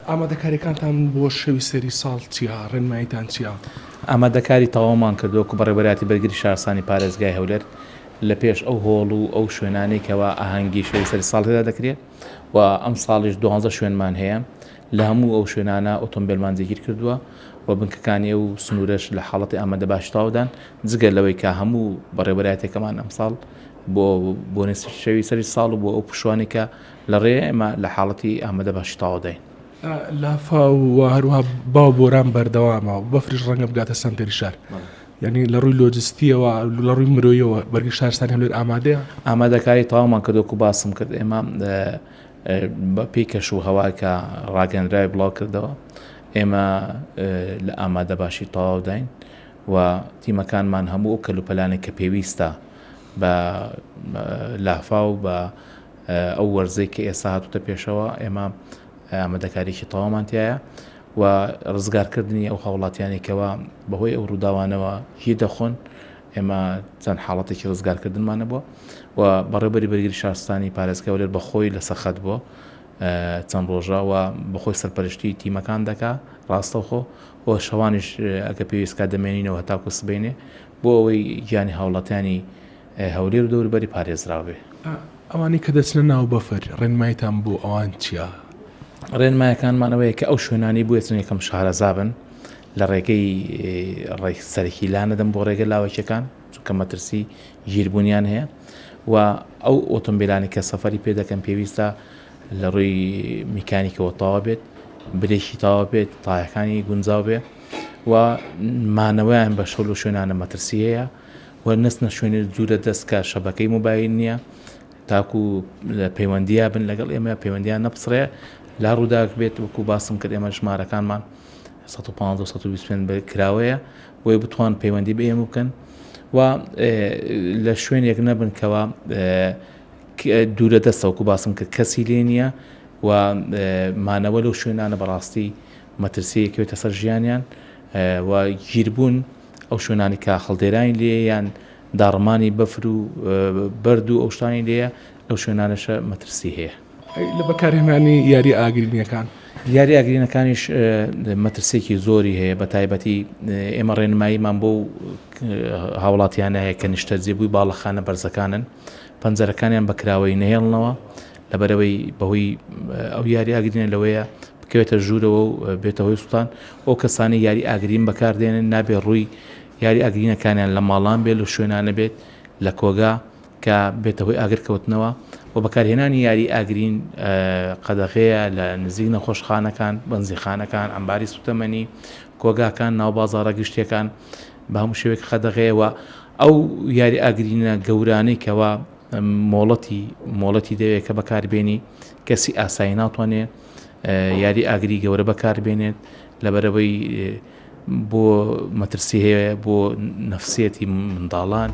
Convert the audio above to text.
ئامادەکاریەکانتان بۆ شەوی سەری ساڵ چییە؟ ڕێنماییتان چییە؟ ئامادەکاری تەواومان کردووەکو بەڕێوەبەراتی بەرگری شارستانی پارێزگای هەولێر لە پێش ئەو هۆڵ و ئەو شوێنانێکەوە ئاهەنگی شەوی سەری ساڵ تێدا دەکرێت و ئەم ساڵیش 12 شوێنمان هەیە لە هەموو ئەو شوێنانە ئۆتۆمبیلمان جێگیر کردووە و بنکەکانی و سنوورش لە حاڵەتی ئامادە باشتاودان جگە لەوەی کە هەموو بەڕێوەبەراتێکەکەمان ئەم ساڵ بۆ شەوی سەری ساڵ و بۆ ئەو پشوانێکە لە ڕێ ئێمە لە حاڵەتی ئامادە باشتاو دەین. لافا و هەروها باو بۆران بەردەوامە و بەفریش ڕەنگە بگاتە سەنتەری شار. یعنی لە ڕووی لۆجستیەوە لە ڕووی مرۆیەوە بەرگری شارستانی هەولێر ئامادەیە؟ ئامادەکاری تەواومان کردووەکو باسم کرد ئێمە بە پێی کەش و هەوا کە ڕاگەندراوی بڵاو کردەوە ئێمە لە ئامادە باشی تەواو داین و تیمەکانمان هەموو ئەو کەلوپەلانێک کە پێویستە بە لافا و بە ئەو وەرزەی کە ئێستا هاتوتە پێشەوە ئێمە ئامادەکاریی تەواومان تایە و ڕزگارکردنی ئەو هاوڵاتیانێکەوە بەهۆی ئەو ڕووداوانەوە هی دەخۆن ئێمە چەند حاڵەتێکی ڕزگارکردنمانە بووە و بەڕێوەبەری بەرگری شارستانی پارێزگای هەولێر بەخۆی لە سەخت بووە چەند ڕۆژە و بەخۆی سەرپەرشتی تیمەکان دەکا ڕاستەوخۆ و شەوانیش ئەگە پێویستکە دەمێنینەوە هەتاکو سبەینێ بۆ ئەوەی گیانی هاوڵاتیانی هەولێر و دەوروبەری پارێزراو بێ. ئەوانی کە دەچنە ناو بەفر ڕێنماییتان بۆ ئەوان چییە؟ ڕێنمایەکانمانەوەیە کە ئەو شوێنانی بوو چن یەکەم شارەزابن لە ڕێگەی سەرەکی لانەدەم بۆ ڕێگە لاوەکیەکان چونکە مەترسی ژیربوونیان هەیە و ئەو ئۆتۆمبیلانی کە سەفەری پێ دەکەن پێویستە لە ڕووی میکانیکەوە تەواو بێت برێکی تەواو بێت تایەکانی گونجاو بێ و مانەوەیان بە شەو و شوێنانە مەترسی هەیە و نستنە شوێنی جوورە دەست کە شەبەکەی موبایل نییە تاکو پەیوەندیە بن لەگەڵ ئێمە پەیوەندیان نەپسڕێ لا ڕووداک بێت وەکو باسم کرد ئێمە ژمارەکانمان 150 کراوەیە بۆی بتوان پەیوەندی بە ئێمە بکەن و لە شوێنێک نەبن کەوە دوورە دەستەوەکو باسم کرد کەسی لێ نییە و مانەوە لەو شوێنانە بەڕاستی مەترسیەکەوێتە سەر ژیانیان و گیربوون ئەو شوێنانی کە خەڵدێرانی لێ یان داڕمانی بەفر و بەرد و ئەو شتانی لێیە لەو شوێنانەشە مەترسی هەیە. لە بەکارهێنانی یاری ئاگرینیەکان یاری ئاگرینەکانیش مەترسێکی زۆری هەیە بە تایبەتی ئێمە ڕێنماییمان بۆ هاوڵاتیانە هەیە کە نیشتەجێ بووی باڵەخانە بەرزەکانن پەنجەرەکانیان بەکراوەی نەهێڵنەوە لەبەرەوەی بەهۆی ئەو یاری ئاگرینە لەوەیە بکەوێتە ژوورەوە و بێتە هۆی سوڵتان ئەو کەسانی یاری ئاگرین بەکاردێنن نابێ ڕووی یاری ئاگرینەکانیان لە ماڵان بێت لە شوێنانە بێت لە کۆگا کە بێتە هۆی ئاگرکەوتنەوە و بەکارهێنانی یاری ئاگرین قەدەغەیە لە نزیک نەخۆشخانەکان بەنزیخانەکان ئەمباری سوتەمەنی کۆگاکان ناو بازاڕە گشتیەکان بە هەموو شێوەیەک قەدەغەیەوە ئەو یاری ئاگرینە گەورانەی کەوا مۆڵەتی دەوێت کە بەکاربێنی کەسی ئاسایی ناتوانێت یاری ئاگری گەورە بەکاربێنێت لەبەرەوەی بۆ مەترسی هەیە بۆ نەفسیەتی منداڵان